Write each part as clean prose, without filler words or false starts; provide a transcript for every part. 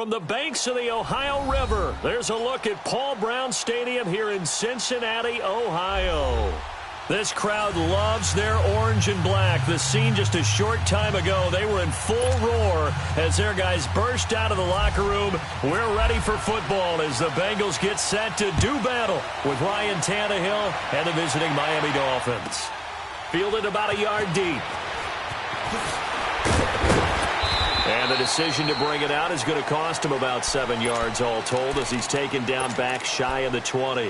from the banks of the Ohio River, there's a look at Paul Brown Stadium here in Cincinnati, Ohio. This crowd loves their orange and black. The scene just a short time ago, they were in full roar as their guys burst out of the locker room. We're ready for football as the Bengals get set to do battle with Ryan Tannehill and the visiting Miami Dolphins. Fielded about a yard deep. And the decision to bring it out is going to cost him about 7 yards all told as he's taken down back shy of the 20.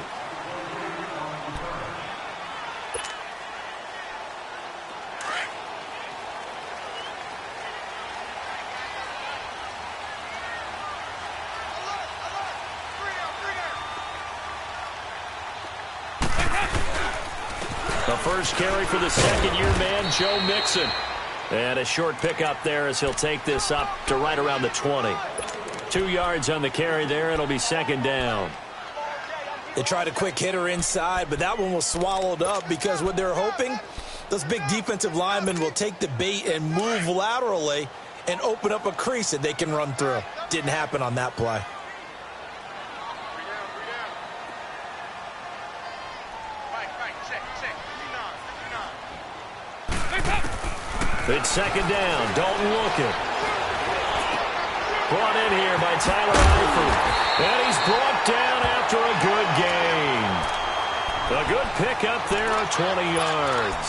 The first carry for the second-year man, Joe Mixon. And a short pickup there as he'll take this up to right around the 20. 2 yards on the carry there. It'll be second down. They tried a quick hitter inside, but that one was swallowed up because what they're hoping, those big defensive linemen will take the bait and move laterally and open up a crease that they can run through. Didn't happen on that play. It's second down. Dalton looking. Brought in here by Tyler Eifert. And he's brought down after a good gain. A good pickup there of 20 yards.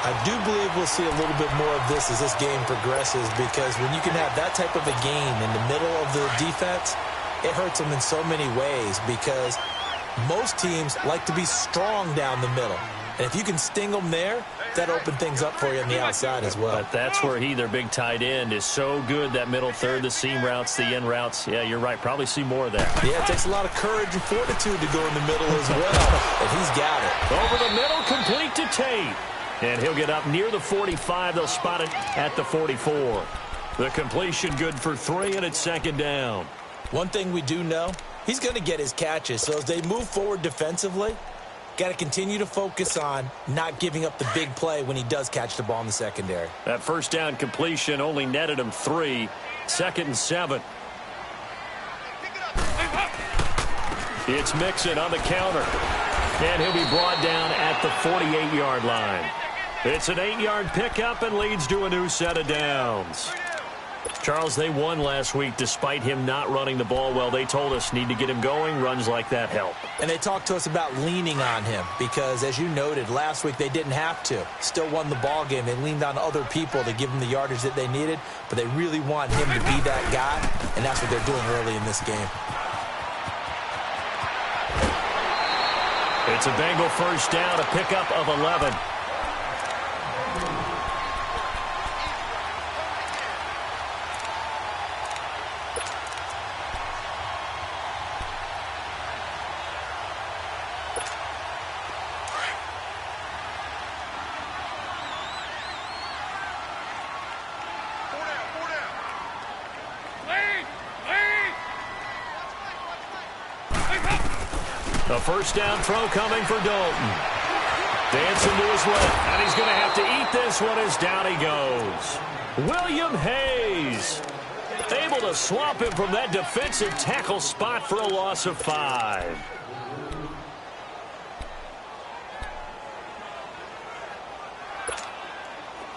I do believe we'll see a little bit more of this as this game progresses because when you can have that type of a gain in the middle of the defense, it hurts them in so many ways because most teams like to be strong down the middle. And if you can sting them there, that opens things up for you on the outside as well. But that's where their big tight end, is so good, that middle third, the seam routes, the in routes. Yeah, you're right. Probably see more of that. Yeah, it takes a lot of courage and fortitude to go in the middle as well. And he's got it. Over the middle, complete to Tate. And he'll get up near the 45. They'll spot it at the 44. The completion good for 3, and it's second down. One thing we do know, he's going to get his catches. So as they move forward defensively, got to continue to focus on not giving up the big play when he does catch the ball in the secondary. That first down completion only netted him 3. Second and 7. It's Mixon on the counter. And he'll be brought down at the 48-yard line. It's an 8-yard pickup and leads to a new set of downs. Charles, they won last week despite him not running the ball well. They told us need to get him going. Runs like that help. And they talked to us about leaning on him because, as you noted, last week they didn't have to. Still won the ball game. They leaned on other people to give them the yardage that they needed, but they really want him to be that guy, and that's what they're doing early in this game. It's a Bengal first down, a pickup of 11. A first down throw coming for Dalton. Dancing to his left, and he's going to have to eat this one as down he goes. William Hayes able to swamp him from that defensive tackle spot for a loss of 5.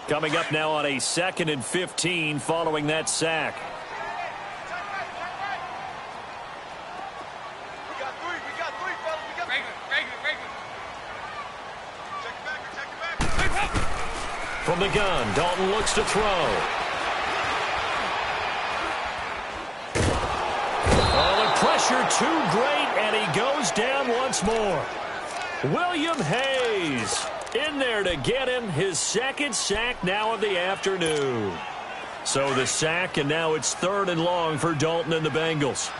Coming up now on a 2nd and 15 following that sack. From the gun, Dalton looks to throw. Oh, the pressure too great, and he goes down once more. William Hayes in there to get him his 2nd sack now of the afternoon. So the sack, and now it's 3rd and long for Dalton and the Bengals.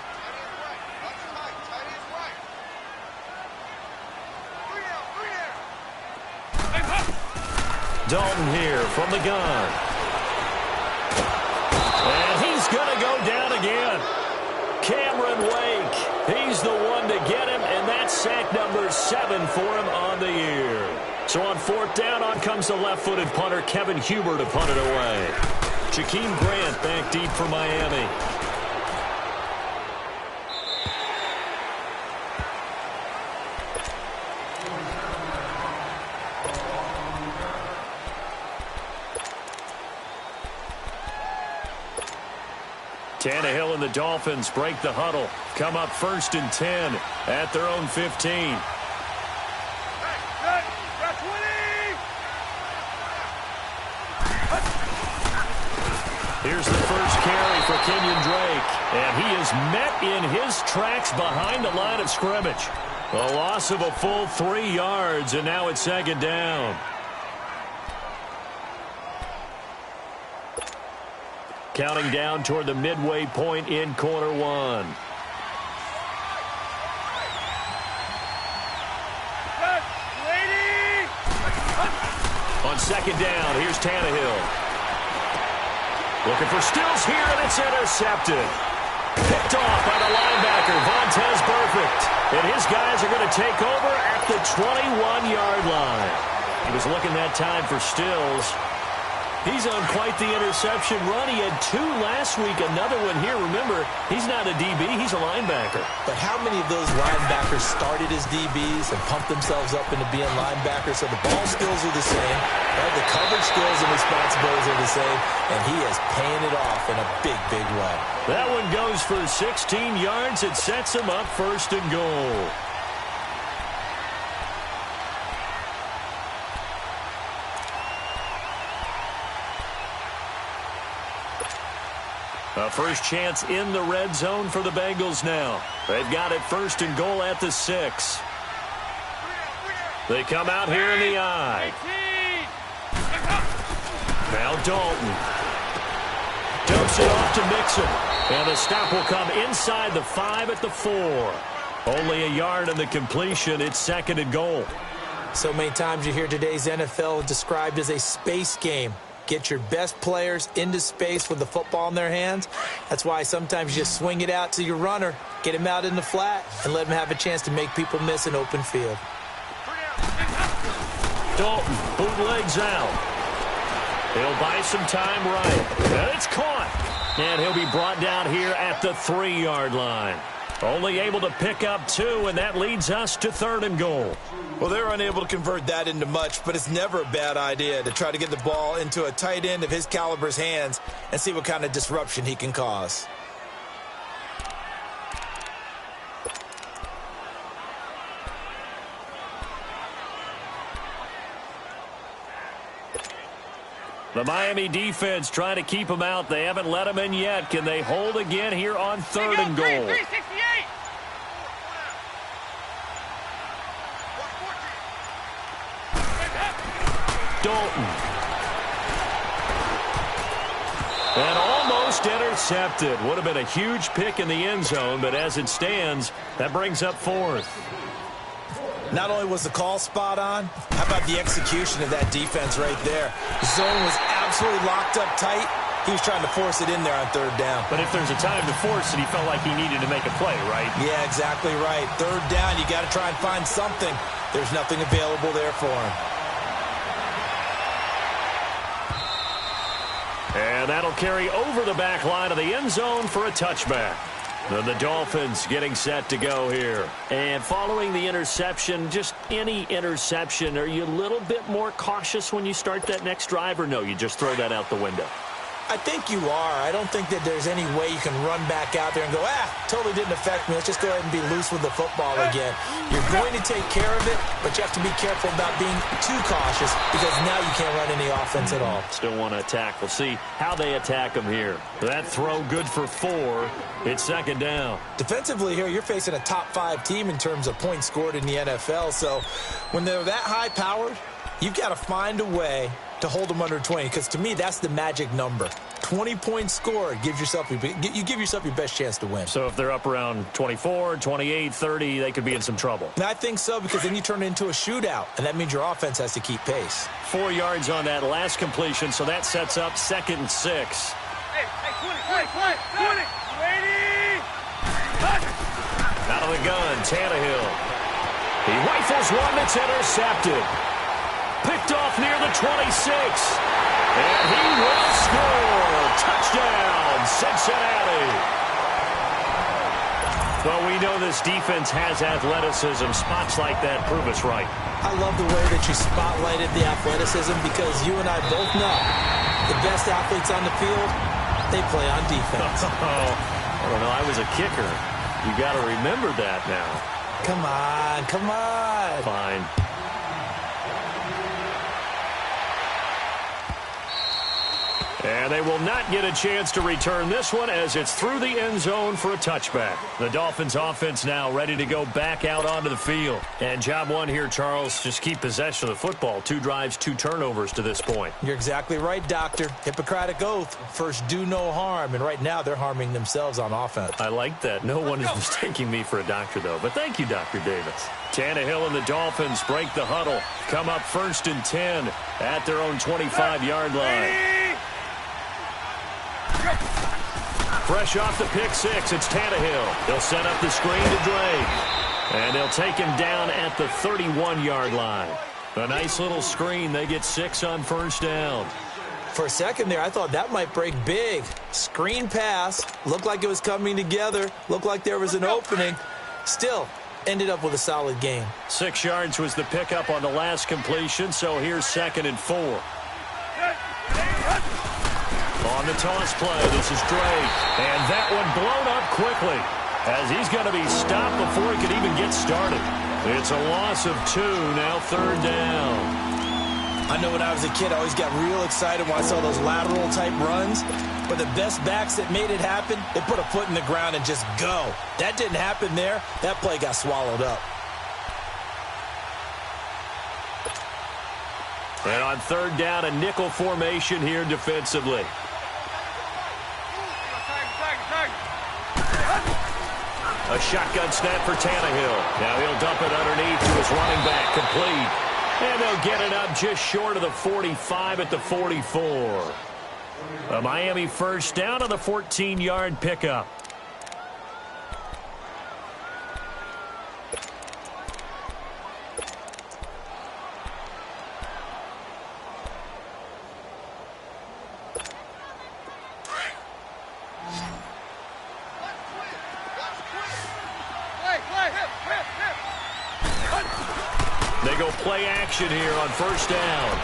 Dalton here from the gun. And he's going to go down again. Cameron Wake, he's the one to get him, and that's sack number 7 for him on the year. So on 4th down, on comes the left-footed punter, Kevin Huber, to punt it away. Jakeem Grant back deep for Miami. Tannehill and the Dolphins break the huddle. Come up 1st and 10 at their own 15. Here's the first carry for Kenyon Drake. And he is met in his tracks behind the line of scrimmage. A loss of a full 3 yards, and now it's 2nd down. Counting down toward the midway point in quarter 1. On 2nd down, here's Tannehill. Looking for Stills here, and it's intercepted. Picked off by the linebacker, Vontaze Burfict. And his guys are going to take over at the 21-yard line. He was looking that time for Stills. He's on quite the interception run. He had 2 last week, another one here. Remember, he's not a DB, he's a linebacker. But how many of those linebackers started as DBs and pumped themselves up into being linebackers? So the ball skills are the same, right? The coverage skills and responsibilities are the same, and he is paying it off in a big, big way. That one goes for 16 yards. It sets him up 1st and goal. A first chance in the red zone for the Bengals now. They've got it 1st and goal at the 6. They come out here in the I. Now Dalton. Dumps it off to Mixon. And the stop will come inside the 5 at the 4. Only a yard in the completion. It's 2nd and goal. So many times you hear today's NFL described as a space game. Get your best players into space with the football in their hands. That's why sometimes you just swing it out to your runner, get him out in the flat, and let him have a chance to make people miss an open field. Dalton bootlegs out. He'll buy some time right. And it's caught. And he'll be brought down here at the 3-yard line. Only able to pick up 2, and that leads us to 3rd and goal. Well, they're unable to convert that into much, but it's never a bad idea to try to get the ball into a tight end of his caliber's hands and see what kind of disruption he can cause. The Miami defense trying to keep him out. They haven't let him in yet. Can they hold again here on 3rd and goal? 368. Dalton. And almost intercepted. Would have been a huge pick in the end zone, but as it stands, that brings up 4th. Not only was the call spot on, how about the execution of that defense right there? The zone was absolutely locked up tight. He was trying to force it in there on 3rd down. But if there's a time to force it, he felt like he needed to make a play, right? Yeah, exactly right. 3rd down, you got to try and find something. There's nothing available there for him. And that'll carry over the back line of the end zone for a touchback. And the Dolphins getting set to go here. And following the interception, just any interception, are you a little bit more cautious when you start that next drive, or no, you just throw that out the window? I think you are. I don't think that there's any way you can run back out there and go, totally didn't affect me. Let's just go ahead and be loose with the football again. You're going to take care of it, but you have to be careful about being too cautious because now you can't run any offense at all. Still want to attack. We'll see how they attack them here. That throw good for 4. It's 2nd down. Defensively here, you're facing a top 5 team in terms of points scored in the NFL. So when they're that high-powered, you've got to find a way to hold them under 20, because to me, that's the magic number. 20 points scored, you give yourself your best chance to win. So if they're up around 24, 28, 30, they could be in some trouble. And I think so, because then you turn it into a shootout, and that means your offense has to keep pace. 4 yards on that last completion, so that sets up 2nd and 6. Hey, 20. Ready? Out of the gun, Tannehill. He rifles one that's intercepted. Picked off near the 26. And he will score. Touchdown, Cincinnati. Well, we know this defense has athleticism. Spots like that prove us right. I love the way that you spotlighted the athleticism, because you and I both know the best athletes on the field, they play on defense. I don't know. I was a kicker. You got to remember that now. Come on, come on. Fine. And they will not get a chance to return this one as it's through the end zone for a touchback. The Dolphins offense now ready to go back out onto the field. And job one here, Charles, just keep possession of the football. 2 drives, 2 turnovers to this point. You're exactly right, Doctor. Hippocratic oath. First, do no harm. And right now, they're harming themselves on offense. I like that. No one is mistaking me for a doctor, though. But thank you, Dr. Davis. Tannehill and the Dolphins break the huddle. Come up 1st and 10 at their own 25-yard line. Fresh off the pick 6, it's Tannehill. They'll set up the screen to Drake. And they'll take him down at the 31-yard line. A nice little screen. They get 6 on 1st down. For a second there, I thought that might break big. Screen pass. Looked like it was coming together. Looked like there was an opening. Still, ended up with a solid game. 6 yards was the pickup on the last completion, so here's 2nd and 4. On the toss play, this is Drake. And that one blown up quickly as he's going to be stopped before he could even get started. It's a loss of 2, now 3rd down. I know when I was a kid, I always got real excited when I saw those lateral-type runs. But the best backs that made it happen, they put a foot in the ground and just go. That didn't happen there. That play got swallowed up. And on 3rd down, a nickel formation here defensively. A shotgun snap for Tannehill. Now he'll dump it underneath to his running back, complete. And they'll get it up just short of the 45 at the 44. A Miami 1st down on the 14-yard pickup. They go play action here on 1st down.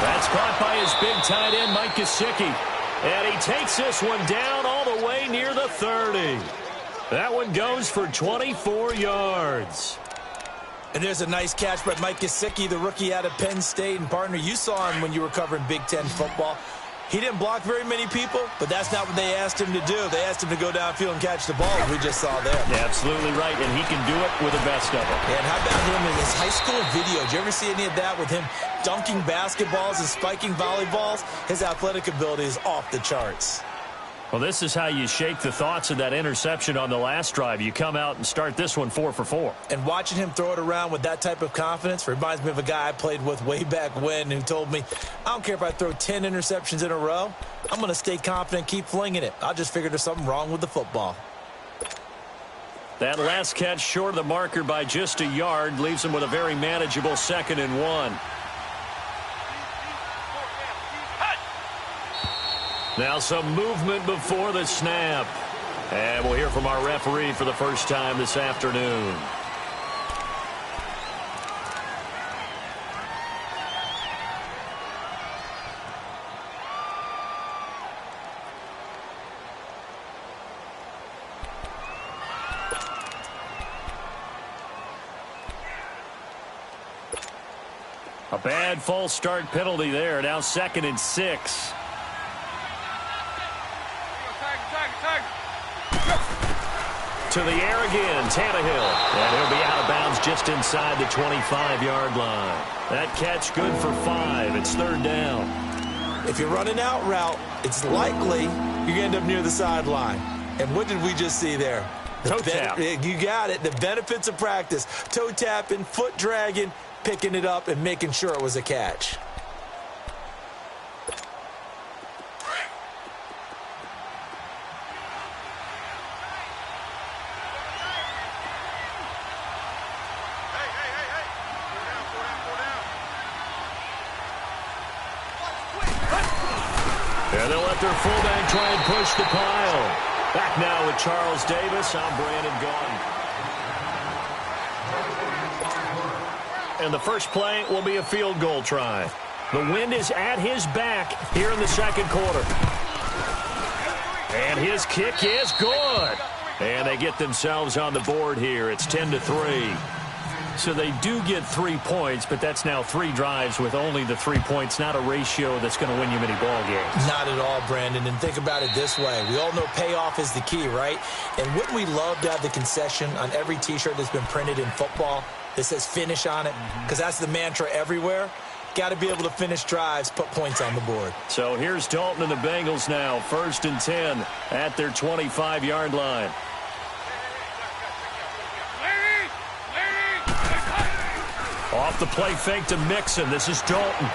That's caught by his big tight end, Mike Gesicki. And he takes this one down all the way near the 30. That one goes for 24 yards. And there's a nice catch by Mike Gesicki, the rookie out of Penn State. And, partner, you saw him when you were covering Big Ten football. He didn't block very many people, but that's not what they asked him to do. They asked him to go downfield and catch the ball, as we just saw there. Yeah, absolutely right, and he can do it with the best of them. And how about him in his high school video? Did you ever see any of that with him dunking basketballs and spiking volleyballs? His athletic ability is off the charts. Well, this is how you shake the thoughts of that interception on the last drive. You come out and start this one 4 for 4. And watching him throw it around with that type of confidence reminds me of a guy I played with way back when who told me, I don't care if I throw 10 interceptions in a row. I'm going to stay confident, keep flinging it. I just figured there's something wrong with the football. That last catch short of the marker by just a yard leaves him with a very manageable 2nd and 1. Now some movement before the snap. And we'll hear from our referee for the first time this afternoon. A bad false start penalty there. Now 2nd and 6. To the air again, Tannehill. And he'll be out of bounds just inside the 25-yard line. That catch good for 5. It's 3rd down. If you're running out route, it's likely you're going to end up near the sideline. And what did we just see there? Toe tap. You got it. The benefits of practice. Toe tapping, foot dragging, picking it up, and making sure it was a catch. And they'll let their fullback try and push the pile. Back now with Charles Davis. I'm Brandon Gaudin. And the first play will be a field goal try. The wind is at his back here in the second quarter. And his kick is good. And they get themselves on the board here. It's 10-3. So they do get 3 points, but that's now 3 drives with only the 3 points, not a ratio that's going to win you many ball games. Not at all, Brandon. And think about it this way. We all know payoff is the key, right? And wouldn't we love to have the concession on every T-shirt that's been printed in football that says finish on it? Because that's the mantra everywhere. Got to be able to finish drives, put points on the board. So here's Dalton and the Bengals now, 1st and 10 at their 25-yard line. Off the play fake to Mixon. This is Dalton.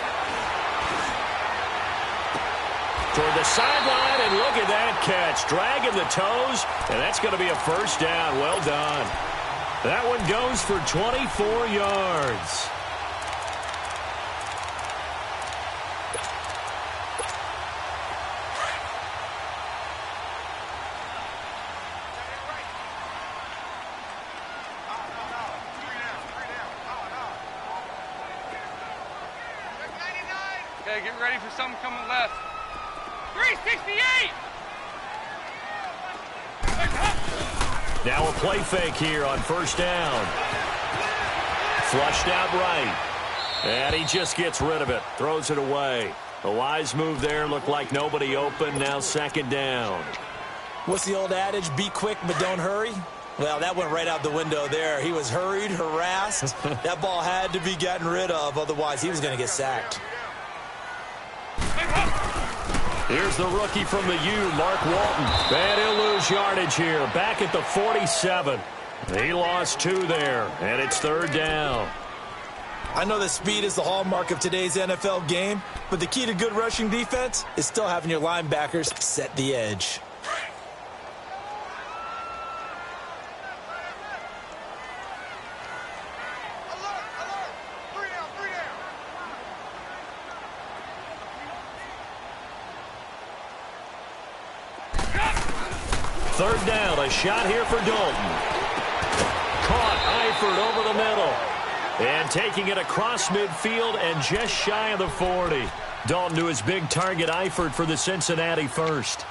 Toward the sideline, and look at that catch. Dragging the toes, and that's going to be a first down. Well done. That one goes for 24 yards. Okay, get ready for something coming left. 368! Now a play fake here on first down. Flushed out right. And he just gets rid of it. Throws it away. A wise move there. Looked like nobody open. Now 2nd down. What's the old adage? Be quick, but don't hurry. Well, that went right out the window there. He was hurried, harassed. That ball had to be gotten rid of. Otherwise, he was going to get sacked. Here's the rookie from the U, Mark Walton. And he'll lose yardage here. Back at the 47. He lost 2 there, and it's 3rd down. I know that speed is the hallmark of today's NFL game, but the key to good rushing defense is still having your linebackers set the edge. Third down, a shot here for Dalton. Caught Eifert over the middle. And taking it across midfield and just shy of the 40. Dalton to his big target, Eifert, for the Cincinnati first.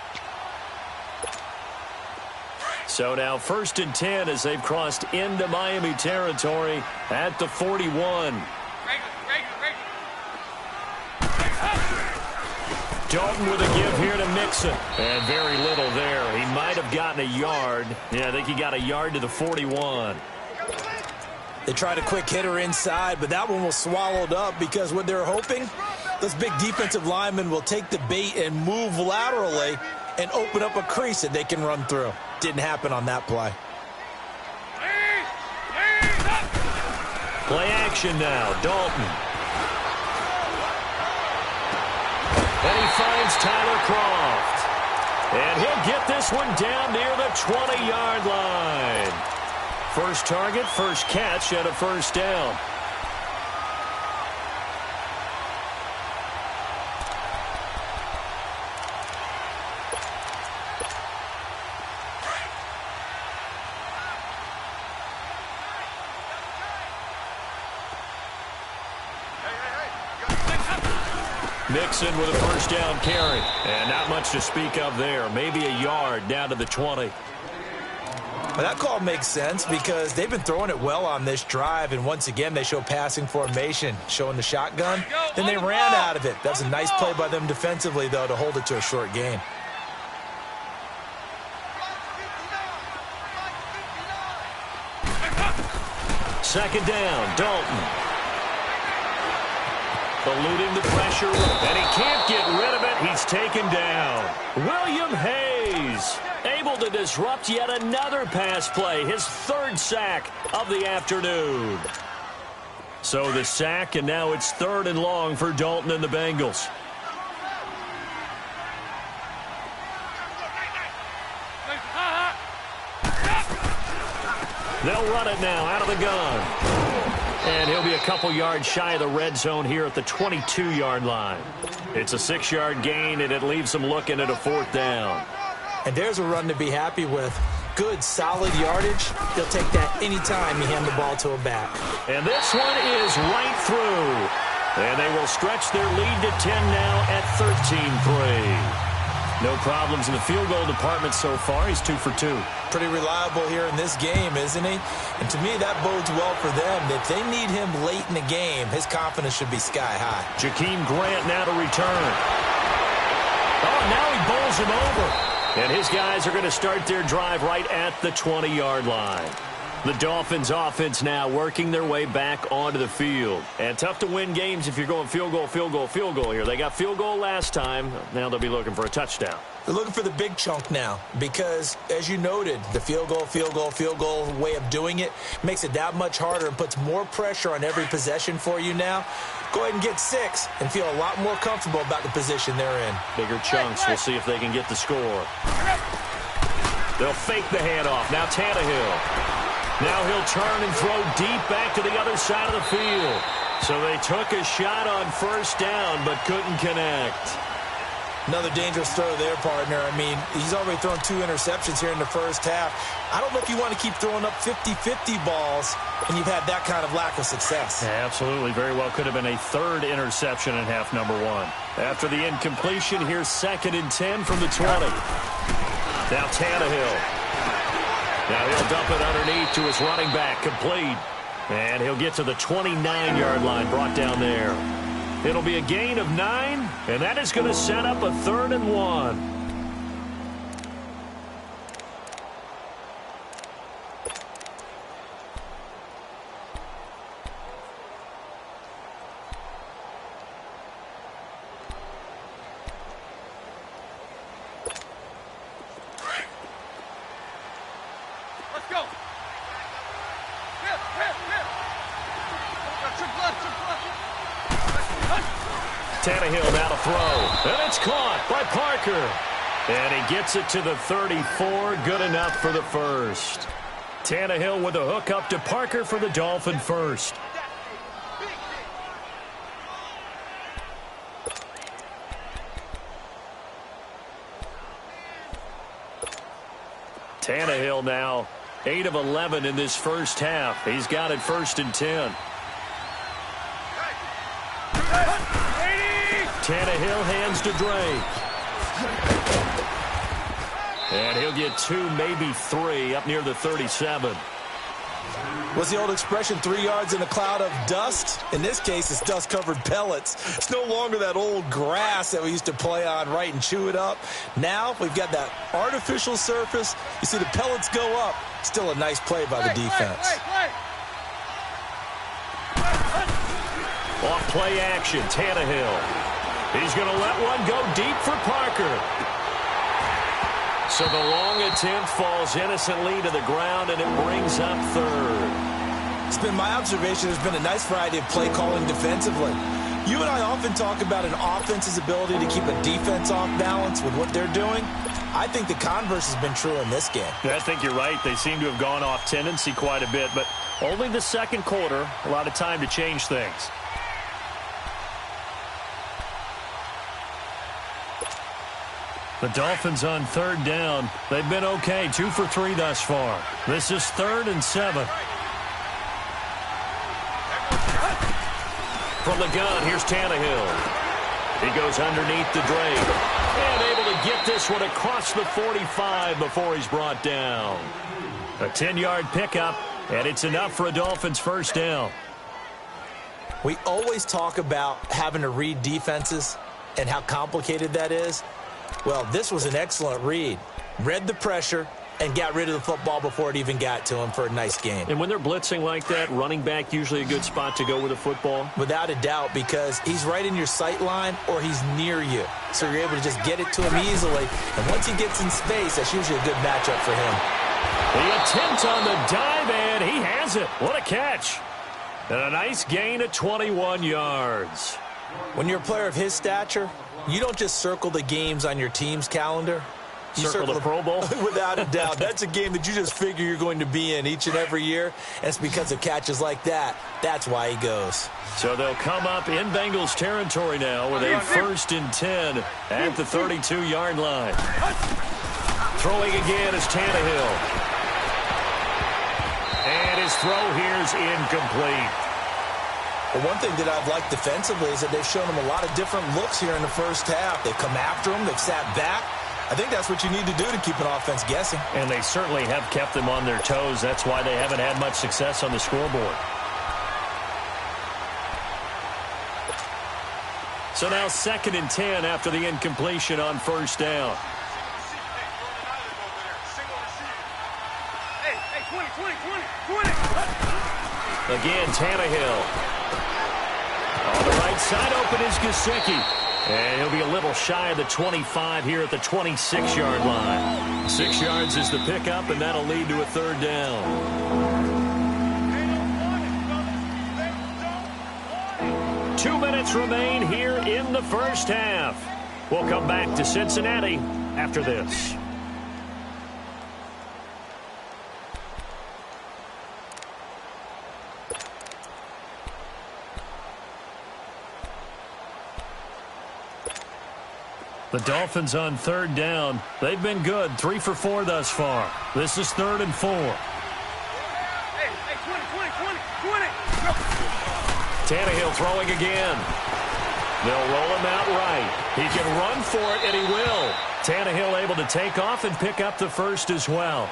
So now 1st and 10 as they've crossed into Miami territory at the 41. Dalton with a give here to Mixon. And very little there. He might have gotten a yard. Yeah, I think he got a yard to the 41. They tried a quick hitter inside, but that one was swallowed up because what they're hoping, those big defensive linemen will take the bait and move laterally and open up a crease that they can run through. Didn't happen on that play. Play action now, Dalton. And he finds Tyler Croft. And he'll get this one down near the 20-yard line. First target, first catch, and a first down. Mixon with a first down carry. And not much to speak of there. Maybe a yard down to the 20. Well, that call makes sense because they've been throwing it well on this drive, and once again they show passing formation, showing the shotgun. Then they ran out of it. That's a nice play by them defensively, though, to hold it to a short gain. Second down, Dalton. Eluding the pressure, and he can't get rid of it. He's taken down. William Hayes able to disrupt yet another pass play, his 3rd sack of the afternoon. So the sack, and now it's 3rd and long for Dalton and the Bengals. They'll run it now out of the gun. And he'll be a couple yards shy of the red zone here at the 22-yard line. It's a 6-yard gain, and it leaves them looking at a 4th down. And there's a run to be happy with. Good, solid yardage. They'll take that anytime you hand the ball to a back. And this one is right through. And they will stretch their lead to 10 now at 13-3. No problems in the field goal department so far. He's 2 for 2. Pretty reliable here in this game, isn't he? And to me, that bodes well for them. If they need him late in the game, his confidence should be sky high. Jakeem Grant now to return. Oh, now he bowls him over. And his guys are going to start their drive right at the 20-yard line. The Dolphins offense now working their way back onto the field. And tough to win games if you're going field goal, field goal, field goal here. They got field goal last time. Now they'll be looking for a touchdown. They're looking for the big chunk now because, as you noted, the field goal way of doing it makes it that much harder and puts more pressure on every possession for you now. Go ahead and get 6 and feel a lot more comfortable about the position they're in. Bigger chunks. We'll see if they can get the score. They'll fake the handoff. Now Tannehill. Now he'll turn and throw deep back to the other side of the field. So they took a shot on first down but couldn't connect. Another dangerous throw there, partner. I mean, he's already thrown 2 interceptions here in the first half. I don't know if you want to keep throwing up 50-50 balls and you've had that kind of lack of success. Yeah, absolutely. Very well could have been a 3rd interception in half number 1. After the incompletion, here's 2nd and 10 from the 20. Now Tannehill. Now he'll dump it underneath to his running back, complete. And he'll get to the 29-yard line, brought down there. It'll be a gain of 9, and that is going to set up a 3rd and 1. Tannehill now to throw. And it's caught by Parker. And he gets it to the 34. Good enough for the first. Tannehill with a hook up to Parker for the Dolphin first. Tannehill now 8 of 11 in this first half. He's got it 1st and 10. Tannehill hands to Drake. And he'll get 2, maybe 3, up near the 37. What's the old expression, 3 yards in a cloud of dust? In this case, it's dust-covered pellets. It's no longer that old grass that we used to play on, right, and chew it up. Now we've got that artificial surface. You see the pellets go up. Still a nice play by the defense. Off play action, Tannehill. He's going to let one go deep for Parker. So the long attempt falls innocently to the ground, and it brings up 3rd. It's been my observation there's been a nice variety of play calling defensively. You and I often talk about an offense's ability to keep a defense off balance with what they're doing. I think the converse has been true in this game. I think you're right. They seem to have gone off tendency quite a bit, but only the 2nd quarter, a lot of time to change things. The Dolphins on 3rd down. They've been okay, 2 for 3 thus far. This is 3rd and 7. From the gun, here's Tannehill. He goes underneath the Drake. And able to get this one across the 45 before he's brought down. A 10-yard pickup, and it's enough for a Dolphins 1st down. We always talk about having to read defenses and how complicated that is. Well, this was an excellent read. Read the pressure and got rid of the football before it even got to him for a nice game. And when they're blitzing like that, running back usually a good spot to go with the football? Without a doubt, because he's right in your sight line or he's near you. So you're able to just get it to him easily. And once he gets in space, that's usually a good matchup for him. The attempt on the dive, and he has it. What a catch. And a nice gain of 21 yards. When you're a player of his stature, you don't just circle the games on your team's calendar. You circle the Pro Bowl? Without a doubt. That's a game that you just figure you're going to be in each and every year. And it's because of catches like that. That's why he goes. So they'll come up in Bengals territory now with a 1st and 10 at the 32-yard line. Throwing again is Tannehill. And his throw here is incomplete. Well, one thing that I've liked defensively is that they've shown them a lot of different looks here in the first half. They've come after them. They've sat back. I think that's what you need to do to keep an offense guessing. And they certainly have kept them on their toes. That's why they haven't had much success on the scoreboard. So now 2nd and 10 after the incompletion on first down. Hey, 20. Again, Tannehill. On the right side, open is Gesicki. And he'll be a little shy of the 25 here at the 26-yard line. 6 yards is the pickup, and that'll lead to a 3rd down. 2 minutes remain here in the first half. We'll come back to Cincinnati after this. The Dolphins on 3rd down. They've been good. 3 for 4 thus far. This is 3rd and 4. Hey, 20. Tannehill throwing again. They'll roll him out right. He can run for it, and he will. Tannehill able to take off and pick up the first as well.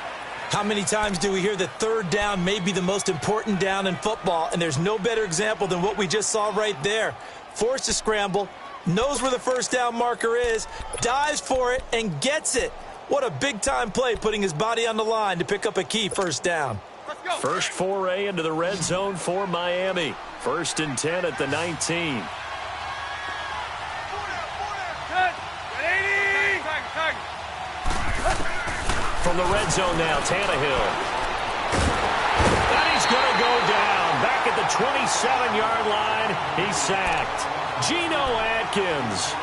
How many times do we hear that 3rd down may be the most important down in football, and there's no better example than what we just saw right there. Forced to scramble, knows where the first down marker is, dives for it, and gets it. What a big-time play, putting his body on the line to pick up a key first down. First foray into the red zone for Miami. 1st and 10 at the 19. From the red zone now, Tannehill. And he's going to go down. Back at the 27-yard line, he's sacked. Geno Atkins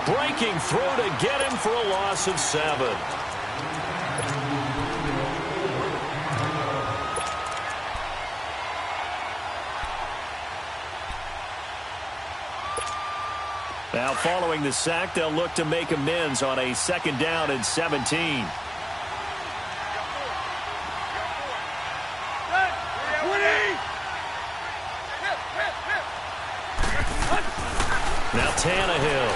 breaking through to get him for a loss of 7. Now following the sack, they'll look to make amends on a 2nd down and 17. Now Tannehill.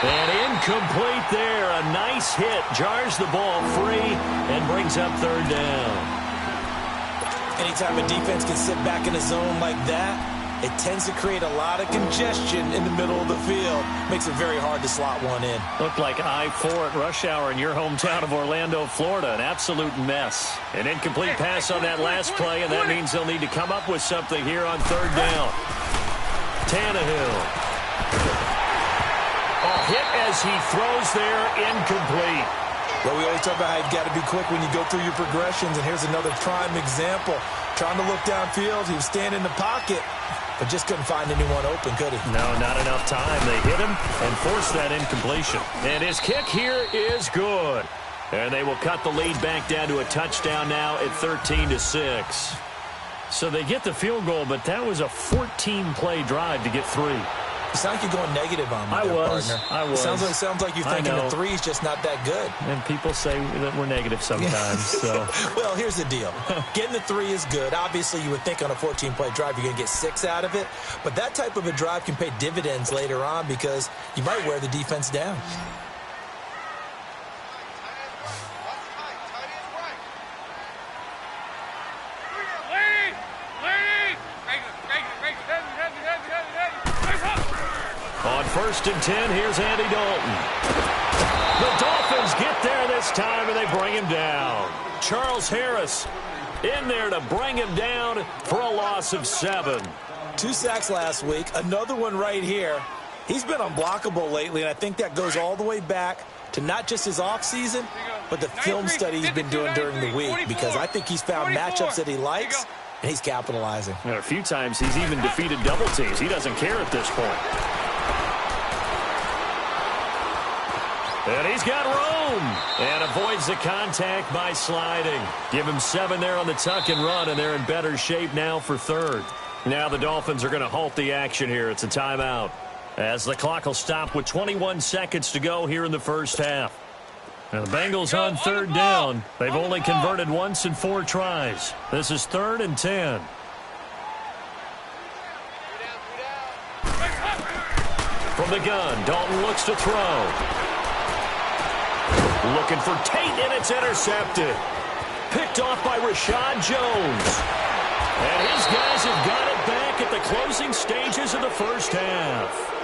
And incomplete there. A nice hit. Jars the ball free and brings up 3rd down. Anytime a defense can sit back in a zone like that, it tends to create a lot of congestion in the middle of the field. Makes it very hard to slot one in. Looked like I-4 at rush hour in your hometown of Orlando, Florida. An absolute mess. An incomplete pass on that last play, and that means they'll need to come up with something here on 3rd down. Tannehill. A hit as he throws there, incomplete. Well, we always talk about how you've got to be quick when you go through your progressions, and here's another prime example. Trying to look downfield, he was standing in the pocket, but just couldn't find anyone open, could he? No, not enough time. They hit him and forced that incompletion. And his kick here is good. And they will cut the lead back down to a touchdown now at 13-6. So they get the field goal, but that was a 14-play drive to get 3. You sound like you're going negative on me, partner. I was. It sounds like you're thinking the 3's just not that good. And people say that we're negative sometimes. So. Well, here's the deal. Getting the 3 is good. Obviously, you would think on a 14-play drive you're going to get 6 out of it. But that type of a drive can pay dividends later on because you might wear the defense down. On 1st and 10, here's Andy Dalton. The Dolphins get there this time, and they bring him down. Charles Harris in there to bring him down for a loss of 7. 2 sacks last week, another one right here. He's been unblockable lately, and I think that goes all the way back to not just his offseason, but the film study he's been doing during the week, because I think he's found matchups that he likes, and he's capitalizing. And a few times he's even defeated double teams. He doesn't care at this point. And he's got room and avoids the contact by sliding. Give him 7 there on the tuck and run, and they're in better shape now for 3rd. Now the Dolphins are going to halt the action here. It's a timeout as the clock will stop with 21 seconds to go here in the first half. Now the Bengals on 3rd down. They've only converted once in 4 tries. This is 3rd and 10. From the gun, Dalton looks to throw. Looking for Tate, and it's intercepted. Picked off by Rashad Jones. And his guys have got it back at the closing stages of the first half.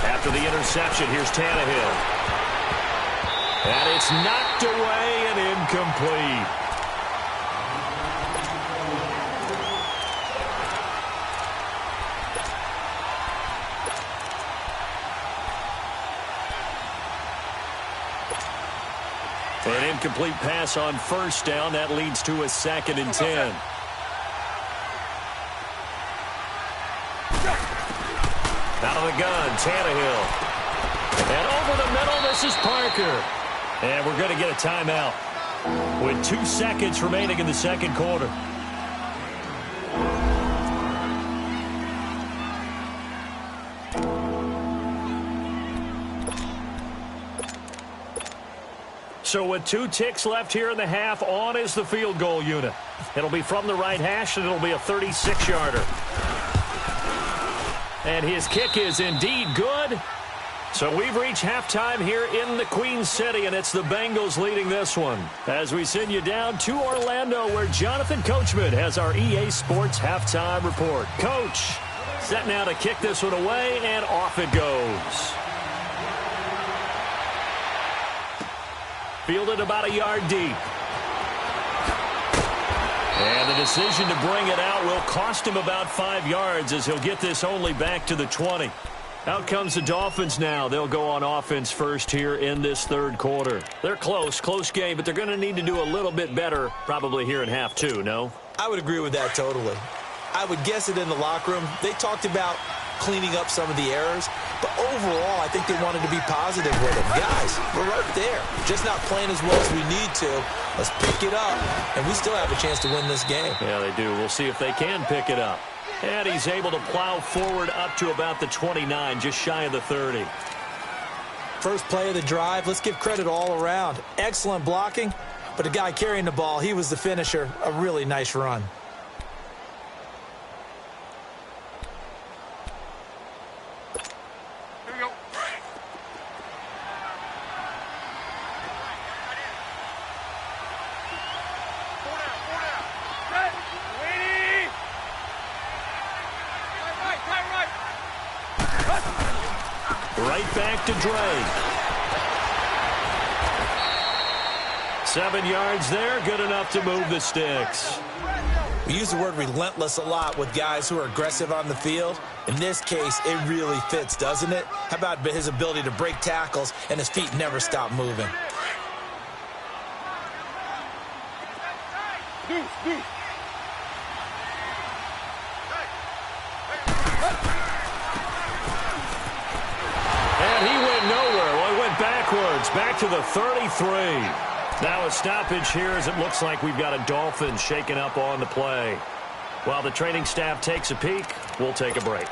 After the interception, here's Tannehill. And it's knocked away and incomplete. An incomplete pass on first down. That leads to a 2nd and 10. Out of the gun, Tannehill. And over the middle, this is Parker. And we're going to get a timeout with 2 seconds remaining in the second quarter. So with 2 ticks left here in the half, on is the field goal unit. It'll be from the right hash, and it'll be a 36-yarder. And his kick is indeed good. So we've reached halftime here in the Queen City, and it's the Bengals leading this one. As we send you down to Orlando, where Jonathan Coachman has our EA Sports halftime report. Coach, set now to kick this one away, and off it goes. Fielded about a yard deep. And the decision to bring it out will cost him about 5 yards, as he'll get this only back to the 20. Out comes the Dolphins now. They'll go on offense first here in this third quarter. They're close game, but they're going to need to do a little bit better probably here in half 2, no? I would agree with that totally. I would guess it in the locker room. They talked about cleaning up some of the errors, but overall, I think they wanted to be positive with them. Guys, we're right there. Just not playing as well as we need to. Let's pick it up, and we still have a chance to win this game. Yeah, they do. We'll see if they can pick it up. And he's able to plow forward up to about the 29, just shy of the 30. First play of the drive, let's give credit all around. Excellent blocking, but the guy carrying the ball, he was the finisher. A really nice run. Right back to Drake. 7 yards there, good enough to move the sticks. We use the word relentless a lot with guys who are aggressive on the field. In this case, it really fits, doesn't it? How about his ability to break tackles and his feet never stop moving? And he went nowhere. Well, he went backwards, back to the 33. Now a stoppage here, as it looks like we've got a Dolphins shaking up on the play. While the training staff takes a peek, we'll take a break.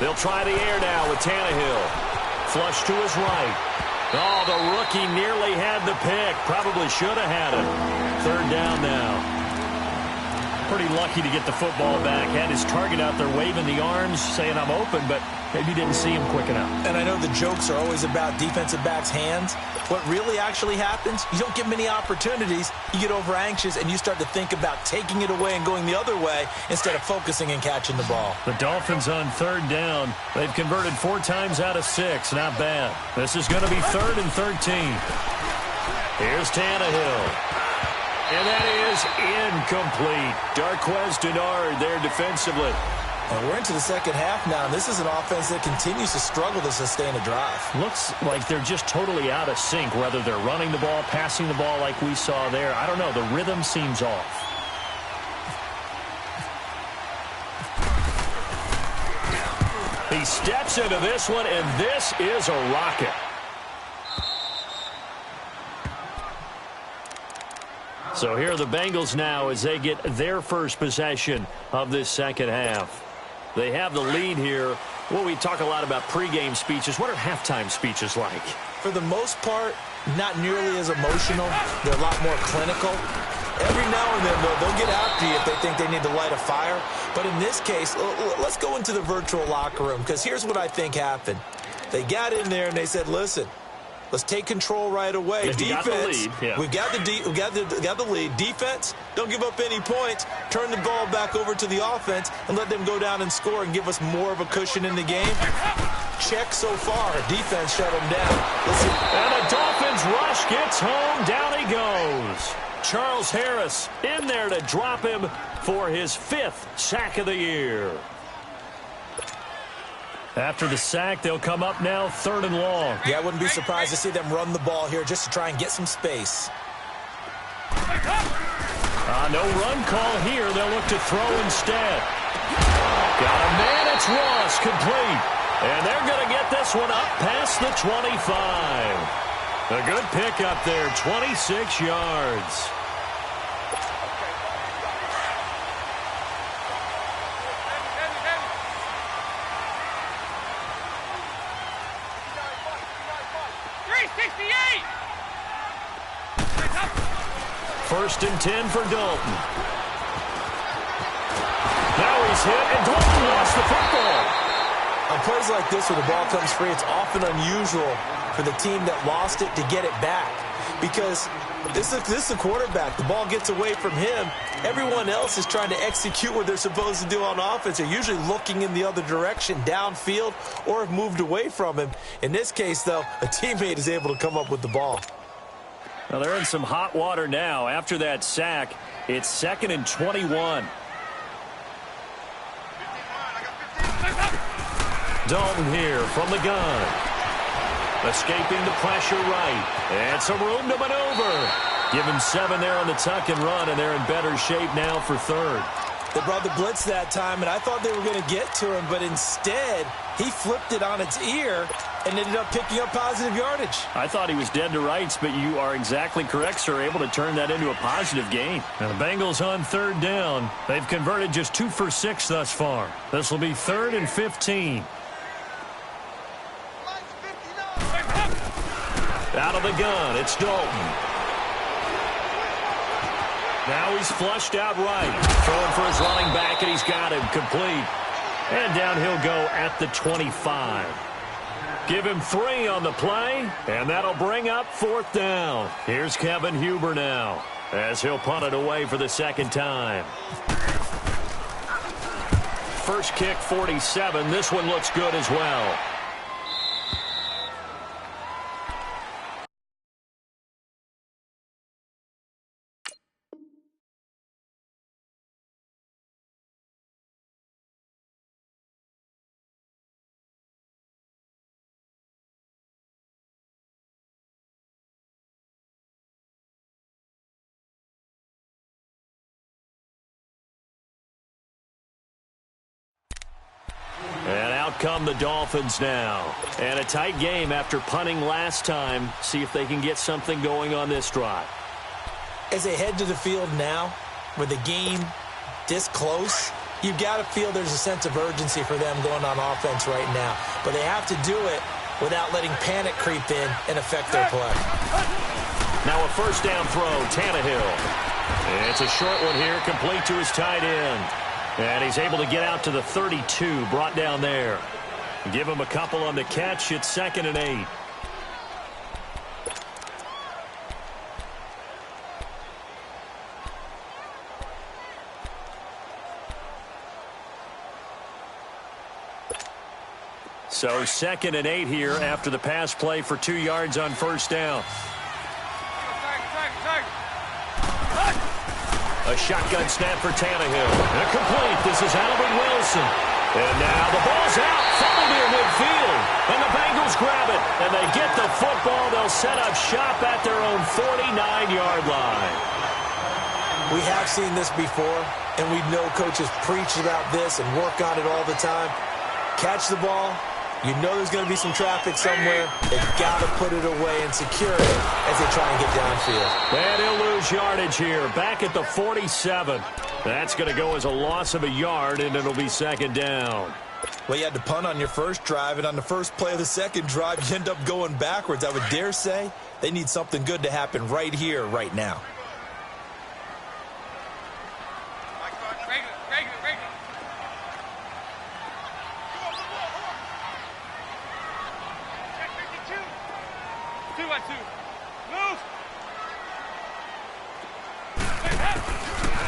They'll try the air now with Tannehill. Flush to his right. Oh, the rookie nearly had the pick. Probably should have had it. Third down now. Pretty lucky to get the football back. Had his target out there waving the arms, saying I'm open, but maybe didn't see him quick enough. And I know the jokes are always about defensive backs' hands. What really actually happens, you don't get many opportunities. You get over anxious, and you start to think about taking it away and going the other way instead of focusing and catching the ball. The Dolphins on third down. They've converted 4 times out of 6. Not bad. This is going to be 3rd and 13. Here's Tannehill. And that is incomplete. Darquez Denard there defensively. And we're into the second half now, and this is an offense that continues to struggle to sustain a drive. Looks like they're just totally out of sync, whether they're running the ball, passing the ball like we saw there. I don't know. The rhythm seems off. He steps into this one, and this is a rocket. So here are the Bengals now as they get their first possession of this second half. They have the lead here. Well, we talk a lot about pregame speeches. What are halftime speeches like? For the most part, not nearly as emotional. They're a lot more clinical. Every now and then, they'll get after you if they think they need to light a fire. But in this case, let's go into the virtual locker room, because here's what I think happened. They got in there and they said, listen, let's take control right away. Defense, got the lead. Yeah. We've got the lead. Defense, don't give up any points. Turn the ball back over to the offense and let them go down and score and give us more of a cushion in the game. Check so far. Defense shut them down. Listen. And the Dolphins rush gets home. Down he goes. Charles Harris in there to drop him for his 5th sack of the year. After the sack, they'll come up now 3rd and long. Yeah, I wouldn't be surprised to see them run the ball here just to try and get some space. No run call here. They'll look to throw instead. Got a man. It's Ross, complete. And they're going to get this one up past the 25. A good pick up there, 26 yards. First and 10 for Dalton. Now he's hit, and Dalton lost the football. On plays like this where the ball comes free, it's often unusual for the team that lost it to get it back. Because this is the quarterback. The ball gets away from him. Everyone else is trying to execute what they're supposed to do on offense. They're usually looking in the other direction, downfield, or have moved away from him. In this case, though, a teammate is able to come up with the ball. Well, they're in some hot water now. After that sack, it's 2nd and 21. Dalton here from the gun. Escaping the pressure right. And some room to maneuver. Give him 7 there on the tuck and run, and they're in better shape now for 3rd. They brought the blitz that time, and I thought they were going to get to him, but instead, he flipped it on its ear and ended up picking up positive yardage. I thought he was dead to rights, but you are exactly correct, sir. Able to turn that into a positive gain. Now the Bengals on 3rd down. They've converted just 2 for 6 thus far. This will be 3rd and 15. Out of the gun, it's Dalton. Now he's flushed out right. Throwing for his running back, and he's got him complete. And down he'll go at the 25. Give him 3 on the play, and that'll bring up 4th down. Here's Kevin Huber now, as he'll punt it away for the 2nd time. First kick, 47. This one looks good as well. And out come the Dolphins now. And a tight game after punting last time. See if they can get something going on this drive. As they head to the field now, with the game this close, you've got to feel there's a sense of urgency for them going on offense right now. But they have to do it without letting panic creep in and affect their play. Now a first down throw, Tannehill. It's a short one here, complete to his tight end. And he's able to get out to the 32, brought down there. Give him a couple on the catch. It's 2nd and 8. So 2nd and 8 here after the pass play for 2 yards on first down. A shotgun snap for Tannehill. And complete. This is Albert Wilson. And now the ball's out. Fumble near midfield. And the Bengals grab it. And they get the football. They'll set up shop at their own 49-yard line. We have seen this before, and we know coaches preach about this and work on it all the time. Catch the ball. You know there's going to be some traffic somewhere. They've got to put it away and secure it as they try and get downfield. And he'll lose yardage here. Back at the 47. That's going to go as a loss of a yard, and it'll be second down. Well, you had to punt on your first drive, and on the first play of the second drive, you end up going backwards. I would dare say they need something good to happen right here, right now.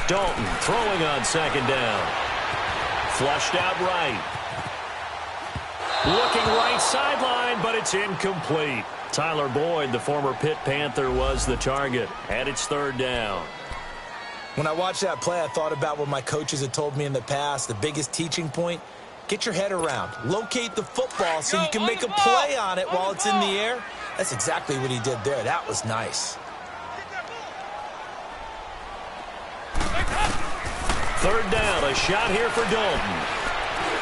Dalton throwing on second down. Flushed out right. Looking right sideline, but it's incomplete. Tyler Boyd, the former Pitt Panther, was the target. And it's third down. When I watched that play, I thought about what my coaches had told me in the past. The biggest teaching point, get your head around. Locate the football so you can make a play on it while it's in the air. That's exactly what he did there. That was nice. Third down, a shot here for Dalton.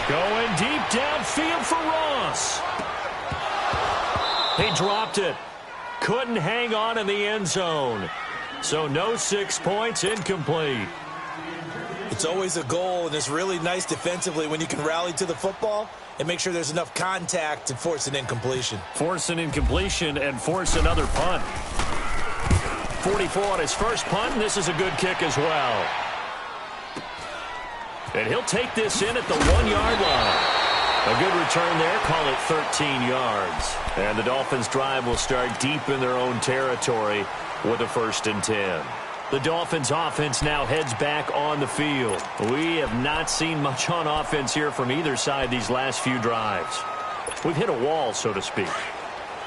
Going deep downfield for Ross. He dropped it. Couldn't hang on in the end zone. So no 6 points, incomplete. It's always a goal, and it's really nice defensively when you can rally to the football and make sure there's enough contact to force an incompletion. Force an incompletion and force another punt. 44 on his first punt, and this is a good kick as well. And he'll take this in at the 1-yard line. A good return there, call it 13 yards. And the Dolphins' drive will start deep in their own territory with a 1st and 10. The Dolphins' offense now heads back on the field. We have not seen much on offense here from either side these last few drives. We've hit a wall, so to speak.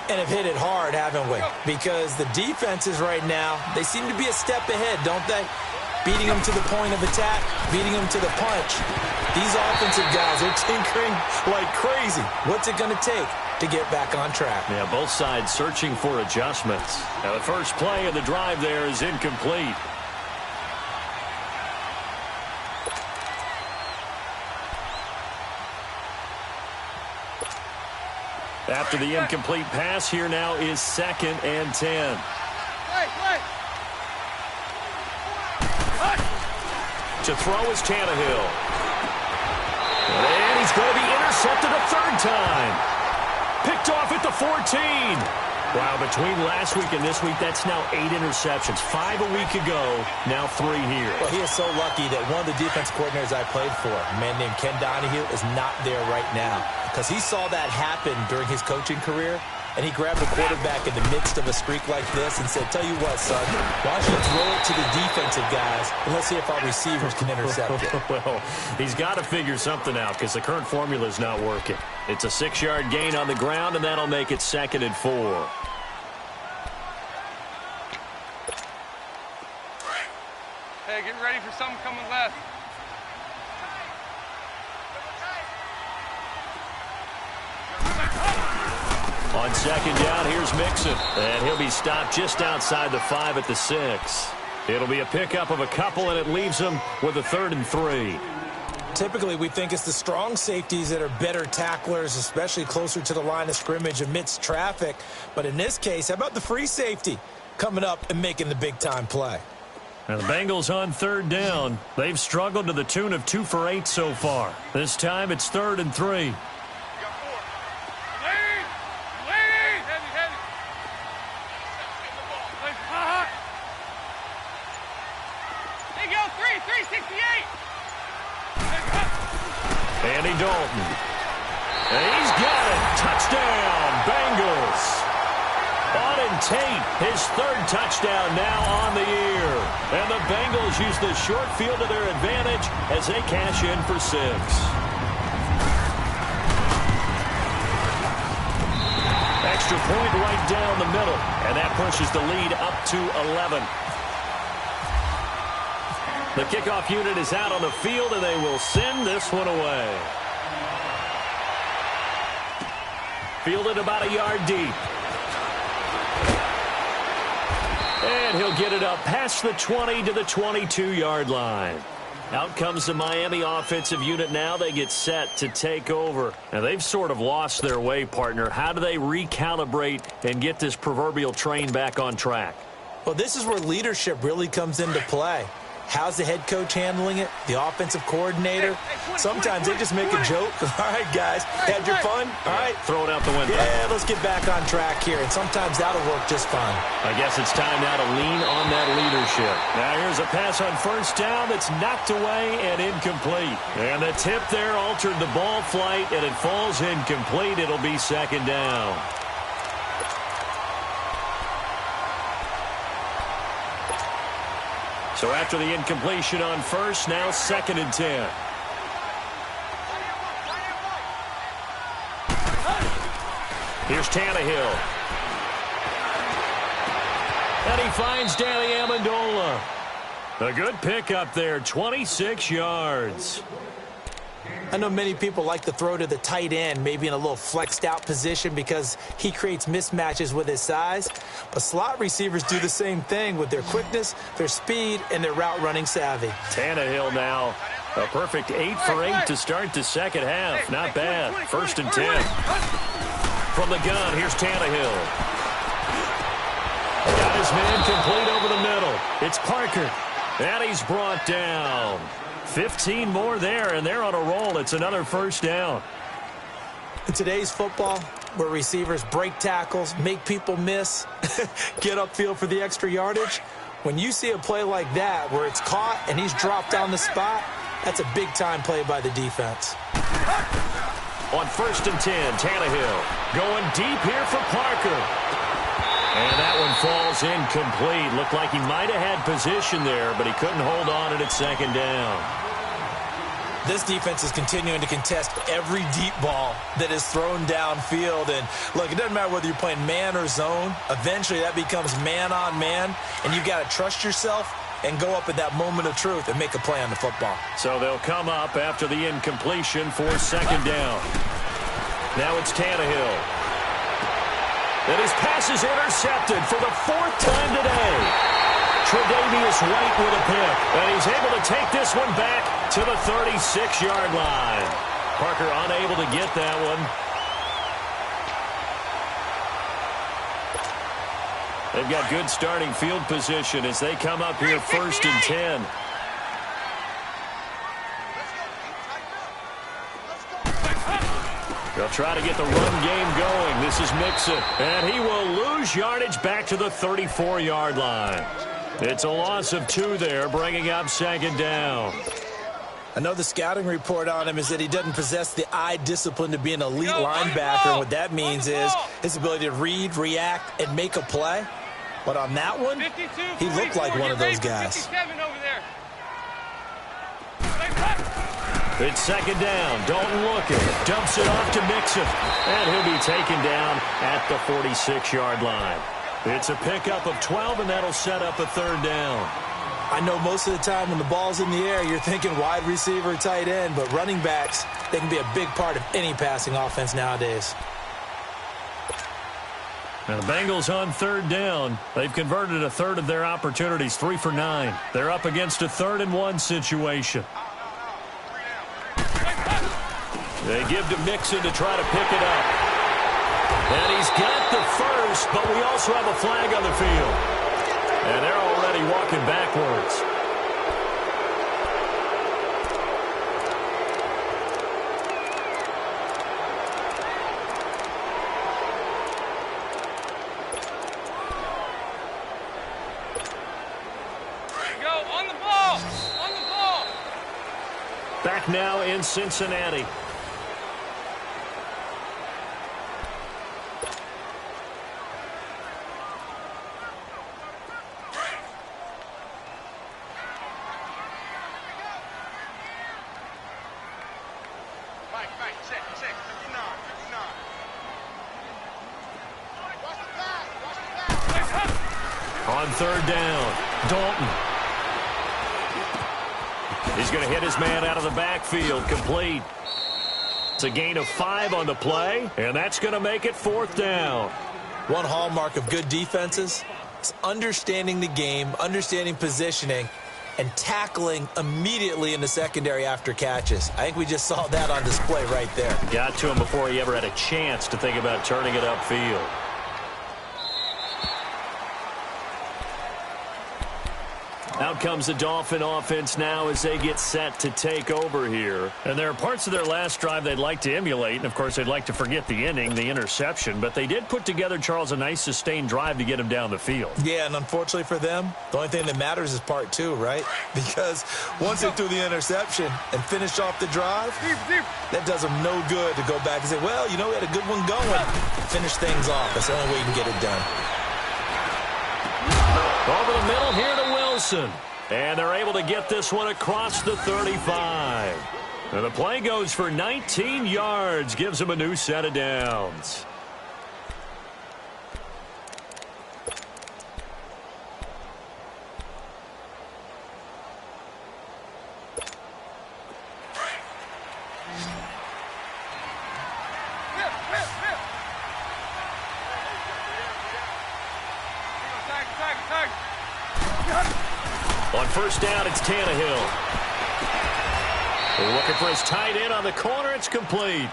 And have hit it hard, haven't we? Because the defenses right now, they seem to be a step ahead, don't they? Beating them to the point of attack, beating them to the punch. These offensive guys are tinkering like crazy. What's it going to take to get back on track? Yeah, both sides searching for adjustments. Now, the first play of the drive there is incomplete. After the incomplete pass, here now is 2nd and 10. To throw is Tannehill. And he's going to be intercepted a 3rd time. Picked off at the 14. Wow, between last week and this week, that's now 8 interceptions. 5 a week ago, now 3 here. Well, he is so lucky that one of the defense coordinators I played for, a man named Ken Donahue, is not there right now. Because he saw that happen during his coaching career, and he grabbed the quarterback in the midst of a streak like this and said, tell you what, son, why don't you throw it to the defensive guys, and let's see if our receivers can intercept it. Well, he's got to figure something out because the current formula is not working. It's a 6-yard gain on the ground, and that'll make it 2nd and 4. Hey, get ready for something coming left. On 2nd down, here's Mixon. And he'll be stopped just outside the 5 at the 6. It'll be a pickup of a couple, and it leaves him with a 3rd and 3. Typically, we think it's the strong safeties that are better tacklers, especially closer to the line of scrimmage amidst traffic. But in this case, how about the free safety coming up and making the big-time play? Now the Bengals on 3rd down. They've struggled to the tune of 2 for 8 so far. This time it's 3rd and 3. Andy Dalton. And he's got it. Touchdown, Bengals. Auden Tate, his 3rd touchdown now on the year. And the Bengals use the short field to their advantage as they cash in for 6. Extra point right down the middle. And that pushes the lead up to 11. The kickoff unit is out on the field, and they will send this one away. Fielded about a yard deep. And he'll get it up past the 20 to the 22-yard line. Out comes the Miami offensive unit now. They get set to take over. Now, they've sort of lost their way, partner. How do they recalibrate and get this proverbial train back on track? Well, this is where leadership really comes into play. How's the head coach handling it? The offensive coordinator? Sometimes they just make a joke. All right, guys, had your fun? All right. Throw it out the window. Yeah, let's get back on track here. And sometimes that'll work just fine. I guess it's time now to lean on that leadership. Now here's a pass on first down that's knocked away and incomplete. And the tip there altered the ball flight, and it falls incomplete. It'll be second down. So after the incompletion on first, now 2nd and 10. Here's Tannehill. And he finds Danny Amendola. A good pickup there, 26 yards. I know many people like to throw to the tight end, maybe in a little flexed out position because he creates mismatches with his size. But slot receivers do the same thing with their quickness, their speed, and their route running savvy. Tannehill now, a perfect 8 for 8 to start the second half. Not bad. 1st and 10. From the gun, here's Tannehill. Got his man complete over the middle. It's Parker. And he's brought down. 15 more there, and they're on a roll. It's another first down. In today's football, where receivers break tackles, make people miss, get upfield for the extra yardage, when you see a play like that where it's caught and he's dropped on the spot, that's a big-time play by the defense. On 1st and 10, Tannehill going deep here for Parker. And that one falls incomplete. Looked like he might have had position there, but he couldn't hold on and it's 2nd down. This defense is continuing to contest every deep ball that is thrown downfield. And, look, it doesn't matter whether you're playing man or zone. Eventually, that becomes man-on-man, and you've got to trust yourself and go up at that moment of truth and make a play on the football. So they'll come up after the incompletion for 2nd down. Now it's Tannehill. And his pass is intercepted for the 4th time today. Tre'Davious White with a pick. And he's able to take this one back to the 36-yard line. Parker unable to get that one. They've got good starting field position as they come up here 1st and 10. They'll try to get the run game going. This is Mixon. And he will lose yardage back to the 34-yard line. It's a loss of 2 there, bringing up 2nd down. I know the scouting report on him is that he doesn't possess the eye discipline to be an elite linebacker. And what that means is his ability to read, react, and make a play. But on that one, he looked like one of those guys. It's 2nd down. Dalton looking. Dumps it off to Mixon. And he'll be taken down at the 46-yard line. It's a pickup of 12, and that'll set up a 3rd down. I know most of the time when the ball's in the air, you're thinking wide receiver, tight end, but running backs, they can be a big part of any passing offense nowadays. Now the Bengals on 3rd down. They've converted a 1/3 of their opportunities, 3 for 9. They're up against a 3rd and 1 situation. They give to Mixon to try to pick it up. And he's got the first, but we also have a flag on the field. And they're already walking backwards. Go, on the ball! On the ball! Back now in Cincinnati. On 3rd down, Dalton. He's going to hit his man out of the backfield. Complete. It's a gain of 5 on the play, and that's going to make it 4th down. One hallmark of good defenses is understanding the game, understanding positioning, and tackling immediately in the secondary after catches. I think we just saw that on display right there. Got to him before he ever had a chance to think about turning it upfield. Out comes the Dolphin offense now as they get set to take over here. And there are parts of their last drive they'd like to emulate. And, of course, they'd like to forget the inning, the interception. But they did put together, Charles, a nice sustained drive to get him down the field. Yeah, and unfortunately for them, the only thing that matters is part 2, right? Because once they threw the interception and finished off the drive, that does them no good to go back and say, well, you know, we had a good one going. Finish things off. That's the only way you can get it done. Over the middle here to Wilson. And they're able to get this one across the 35. And the play goes for 19 yards. Gives them a new set of downs. On first down, it's Tannehill. Looking for his tight end on the corner. It's complete.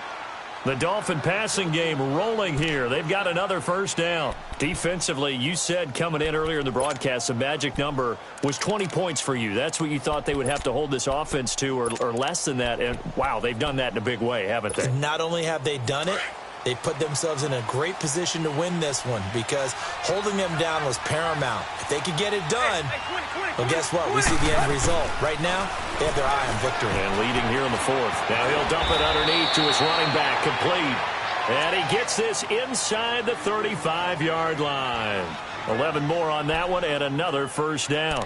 The Dolphin passing game rolling here. They've got another first down. Defensively, you said coming in earlier in the broadcast, the magic number was 20 points for you. That's what you thought they would have to hold this offense to, or less than that. And, wow, they've done that in a big way, haven't they? Not only have they done it, they put themselves in a great position to win this one because holding them down was paramount. If they could get it done, well, guess what? We see the end result. Right now, they have their eye on victory. And leading here in the 4th. Now he'll dump it underneath to his running back, complete. And he gets this inside the 35-yard line. 11 more on that one and another first down.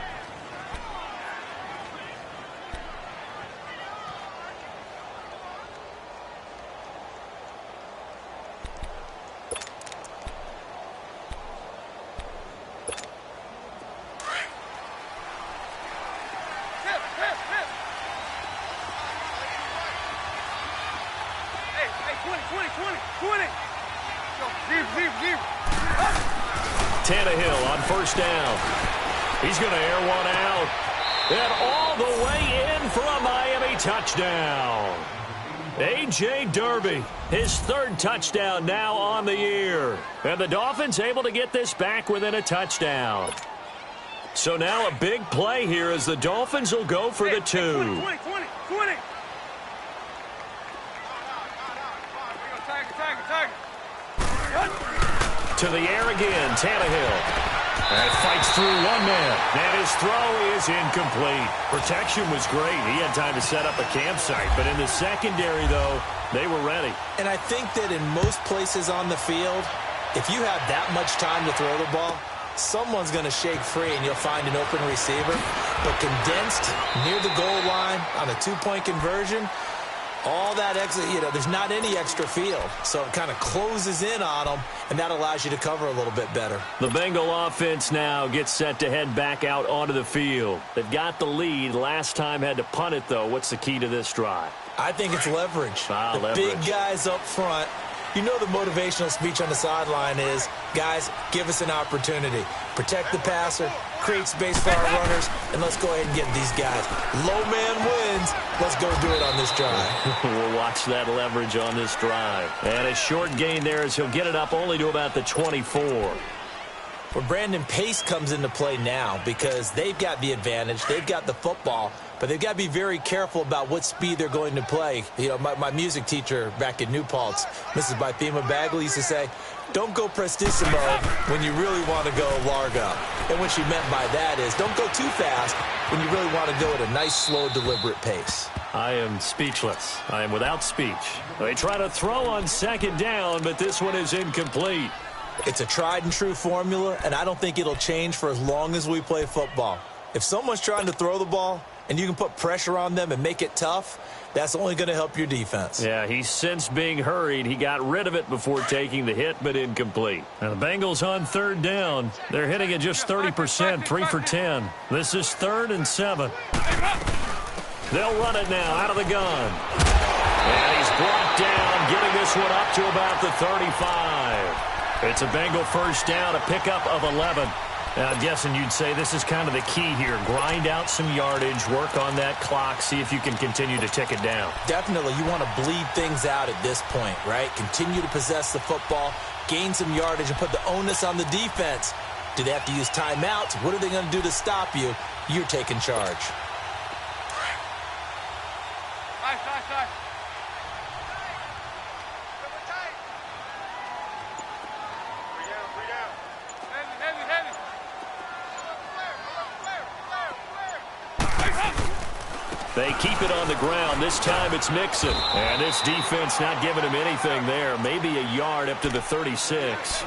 Tannehill on first down. He's going to air one out. And all the way in for a Miami touchdown. A.J. Derby, his 3rd touchdown now on the year. And the Dolphins able to get this back within a touchdown. So now a big play here as the Dolphins will go for the 2. To the air again, Tannehill. And fights through one man. And his throw is incomplete. Protection was great. He had time to set up a campsite. But in the secondary, though, they were ready. And I think that in most places on the field, if you have that much time to throw the ball, someone's going to shake free and you'll find an open receiver. But condensed near the goal line on a 2-point conversion, all that extra, there's not any extra field. So it kind of closes in on them, and that allows you to cover a little bit better. The Bengal offense now gets set to head back out onto the field. They've got the lead. Last time had to punt it, though. What's the key to this drive? I think it's leverage. The big guys up front. You know the motivational speech on the sideline is, guys, give us an opportunity. Protect the passer, create space for our runners, and let's go ahead and get these guys. Low man wins. Let's go do it on this drive. We'll watch that leverage on this drive. And a short gain there as he'll get it up only to about the 24. Well, Brandon, pace comes into play now because they've got the advantage. They've got the football. But they've got to be very careful about what speed they're going to play. My music teacher back in New Paltz, Mrs. Bythema Bagley, used to say, don't go prestissimo when you really want to go largo. And what she meant by that is don't go too fast when you really want to go at a nice, slow, deliberate pace. I am speechless. I am without speech. They try to throw on second down, but this one is incomplete. It's a tried-and-true formula, and I don't think it'll change for as long as we play football. If someone's trying to throw the ball, and you can put pressure on them and make it tough, that's only going to help your defense. Yeah, he's since being hurried. He got rid of it before taking the hit, but incomplete. And the Bengals on third down. They're hitting at just 30%, 3 for 10. This is 3rd and 7. They'll run it now out of the gun. And he's brought down, getting this one up to about the 35. It's a Bengal first down, a pickup of 11. Now, I'm guessing you'd say this is kind of the key here. Grind out some yardage, work on that clock, see if you can continue to tick it down. Definitely. You want to bleed things out at this point, right? Continue to possess the football, gain some yardage, and put the onus on the defense. Do they have to use timeouts? What are they going to do to stop you? You're taking charge. Nice. They keep it on the ground. This time it's Mixon. And this defense not giving him anything there. Maybe a yard up to the 36.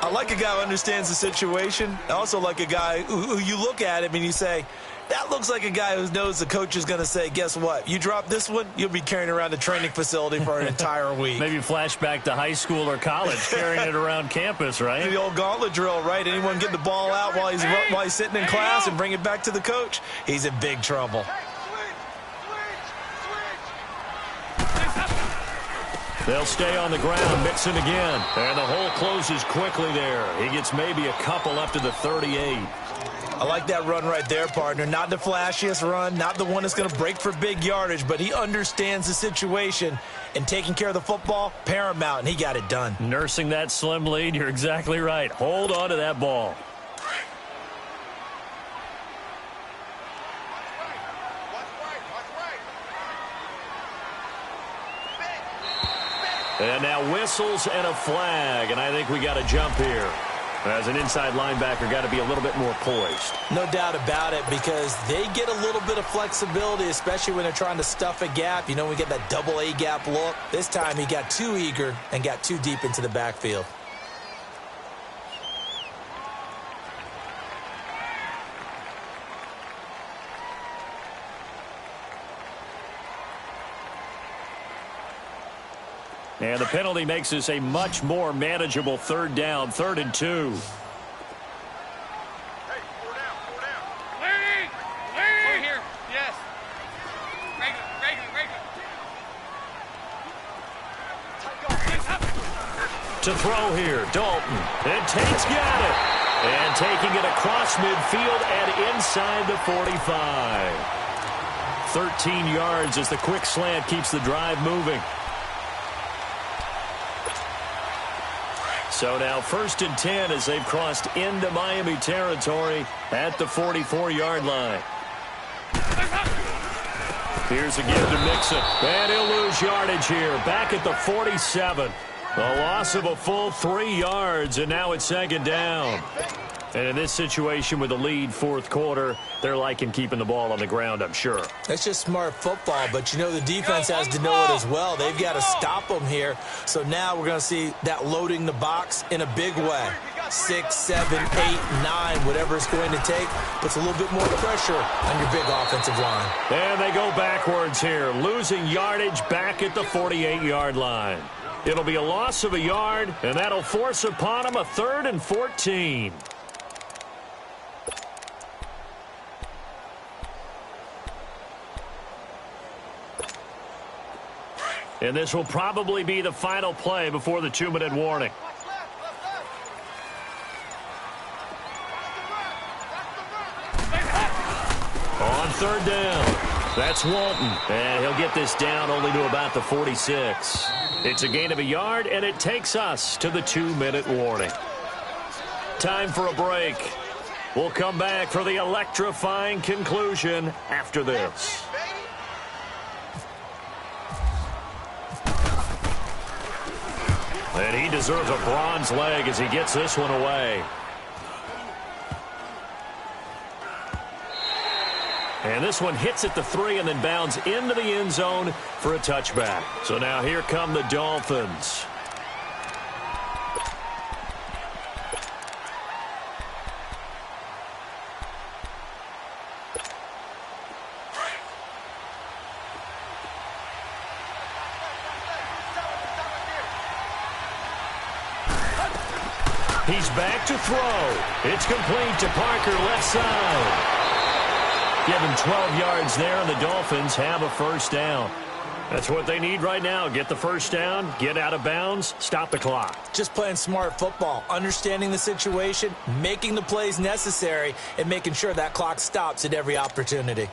I like a guy who understands the situation. I also like a guy who you look at him and you say, that looks like a guy who knows the coach is going to say, guess what? You drop this one, you'll be carrying around the training facility for an entire week. Maybe flashback to high school or college, carrying it around campus, right? The old gauntlet drill, right? Anyone get the ball out while he's sitting in class and bring it back to the coach, he's in big trouble. They'll stay on the ground, Mixon again. And the hole closes quickly there. He gets maybe a couple up to the 38. I like that run right there, partner. Not the flashiest run, not the one that's going to break for big yardage, but he understands the situation, and taking care of the football, paramount, and he got it done. Nursing that slim lead, you're exactly right. Hold on to that ball. And now whistles and a flag, and I think we got a jump here. As an inside linebacker, got to be a little bit more poised. No doubt about it, because they get a little bit of flexibility, especially when they're trying to stuff a gap. You know, we get that double A gap look. This time he got too eager and got too deep into the backfield. And the penalty makes this a much more manageable third down, 3rd and 2. Hey, 4 down. Leading! We're here, yes. Regular. To throw here, Dalton. And Tate's got it. And taking it across midfield and inside the 45. 13 yards as the quick slant keeps the drive moving. So now 1st and 10 as they've crossed into Miami territory at the 44-yard line. Here's a give to Mixon. And he'll lose yardage here. Back at the 47. A loss of a full 3 yards, and now it's 2nd down. And in this situation with the lead 4th quarter, they're liking keeping the ball on the ground, I'm sure. That's just smart football, but you know the defense has to know it as well. They've got to stop them here. So now we're going to see that loading the box in a big way. 6, 7, 8, 9, whatever it's going to take, puts a little bit more pressure on your big offensive line. And they go backwards here, losing yardage back at the 48-yard line. It'll be a loss of a yard, and that'll force upon them a 3rd and 14. And this will probably be the final play before the 2-minute warning. On 3rd down, that's Walton. And he'll get this down only to about the 46. It's a gain of a yard, and it takes us to the 2-minute warning. Time for a break. We'll come back for the electrifying conclusion after this. And he deserves a bronze leg as he gets this one away. And this one hits at the 3 and then bounds into the end zone for a touchback. So now here come the Dolphins. He's back to throw. It's complete to Parker, left side. Give him 12 yards there, and the Dolphins have a first down. That's what they need right now. Get the first down, get out of bounds, stop the clock. Just playing smart football, understanding the situation, making the plays necessary, and making sure that clock stops at every opportunity.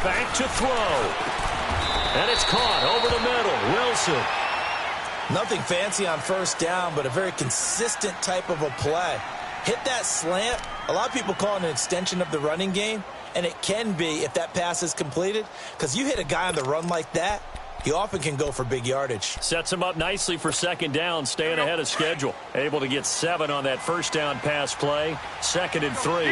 Back to throw. And it's caught over the middle. Wilson. Nothing fancy on first down, but a very consistent type of a play. Hit that slant. A lot of people call it an extension of the running game, and it can be if that pass is completed, because you hit a guy on the run like that, he often can go for big yardage. Sets him up nicely for second down, staying ahead of schedule. Able to get 7 on that first down pass play. 2nd and 3.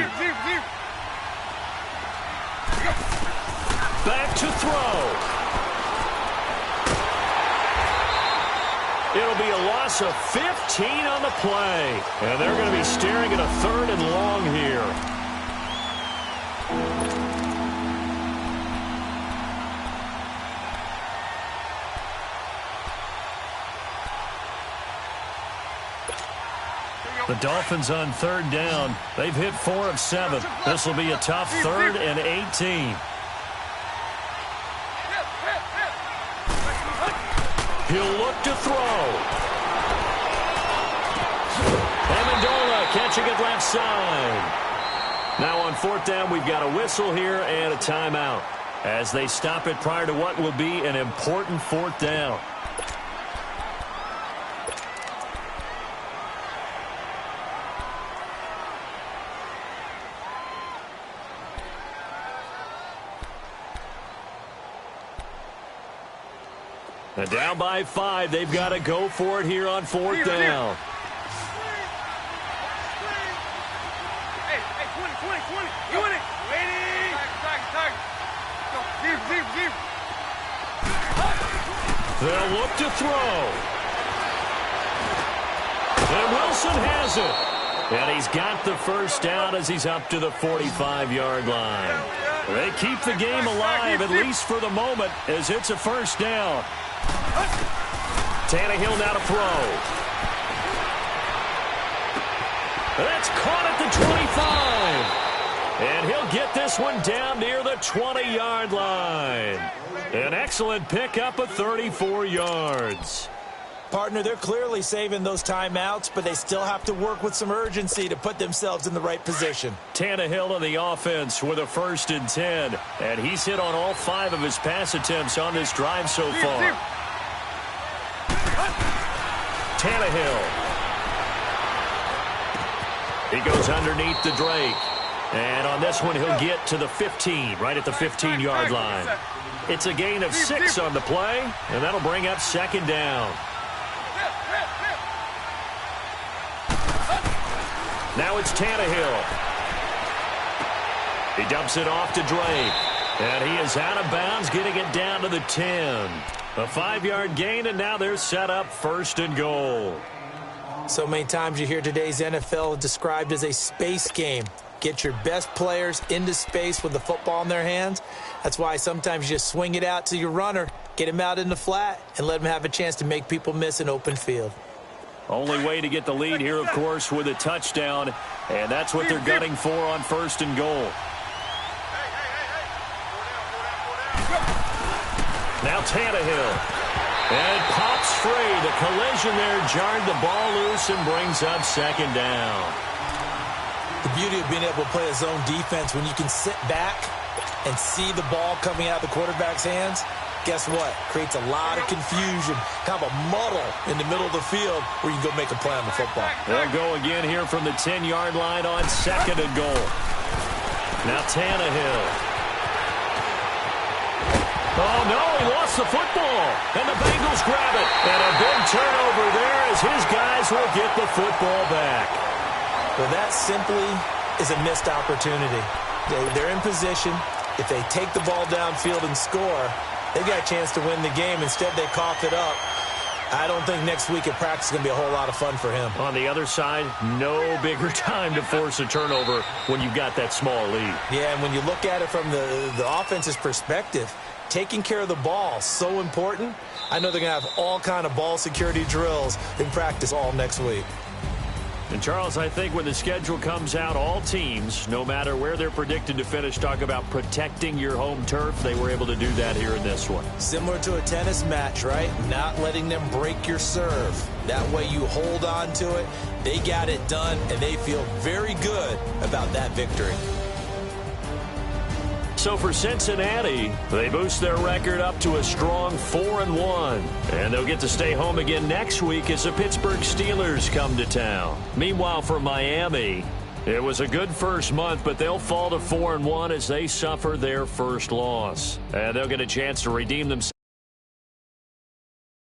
Back to throw. It'll be a loss of 15 on the play. And they're going to be staring at a 3rd and long here. The Dolphins on 3rd down. They've hit 4 of 7. This will be a tough 3rd and 18. He'll look to throw. Amendola catching it left side. Now on 4th down, we've got a whistle here and a timeout as they stop it prior to what will be an important 4th down. And down by 5, they've got to go for it here on 4th down. Hey, 20. You in it. Ready. Deep. They'll look to throw. And Wilson has it. And he's got the first down as he's up to the 45-yard line. They keep the game alive, at least for the moment, as it's a first down. Tannehill now to throw. That's caught at the 25. And he'll get this one down near the 20-yard line. An excellent pickup of 34 yards. Partner, they're clearly saving those timeouts, but they still have to work with some urgency to put themselves in the right position. Tannehill on the offense with a 1st and 10. And he's hit on all 5 of his pass attempts on this drive so far. Tannehill. He goes underneath to Drake. And on this one, he'll get to the 15, right at the 15-yard line. It's a gain of 6 on the play, and that'll bring up 2nd down. Now it's Tannehill. He dumps it off to Drake. And he is out of bounds, getting it down to the 10. A 5-yard gain, and now they're set up 1st and goal. So many times you hear today's NFL described as a space game. Get your best players into space with the football in their hands. That's why sometimes you just swing it out to your runner, get him out in the flat, and let him have a chance to make people miss an open field. Only way to get the lead here, of course, with a touchdown, and that's what they're gunning for on 1st and goal. Now Tannehill. And pops free. The collision there jarred the ball loose and brings up 2nd down. The beauty of being able to play a zone defense when you can sit back and see the ball coming out of the quarterback's hands, guess what? Creates a lot of confusion, kind of a muddle in the middle of the field where you can go make a play on the football. They'll go again here from the 10-yard line on 2nd and goal. Now Tannehill. Oh, no, he lost the football. And the Bengals grab it. And a big turnover there as his guys will get the football back. Well, that simply is a missed opportunity. They're in position. If they take the ball downfield and score, they've got a chance to win the game. Instead, they cough it up. I don't think next week at practice is going to be a whole lot of fun for him. On the other side, no bigger time to force a turnover when you've got that small lead. Yeah, and when you look at it from the offense's perspective, taking care of the ball, so important. I know they're going to have all kind of ball security drills in practice all next week. And, Charles, I think when the schedule comes out, all teams, no matter where they're predicted to finish, talk about protecting your home turf. They were able to do that here in this one. Similar to a tennis match, right? Not letting them break your serve. That way you hold on to it. They got it done, and they feel very good about that victory. So for Cincinnati, they boost their record up to a strong 4-1. And they'll get to stay home again next week as the Pittsburgh Steelers come to town. Meanwhile, for Miami, it was a good first month, but they'll fall to 4-1 as they suffer their first loss. And they'll get a chance to redeem themselves.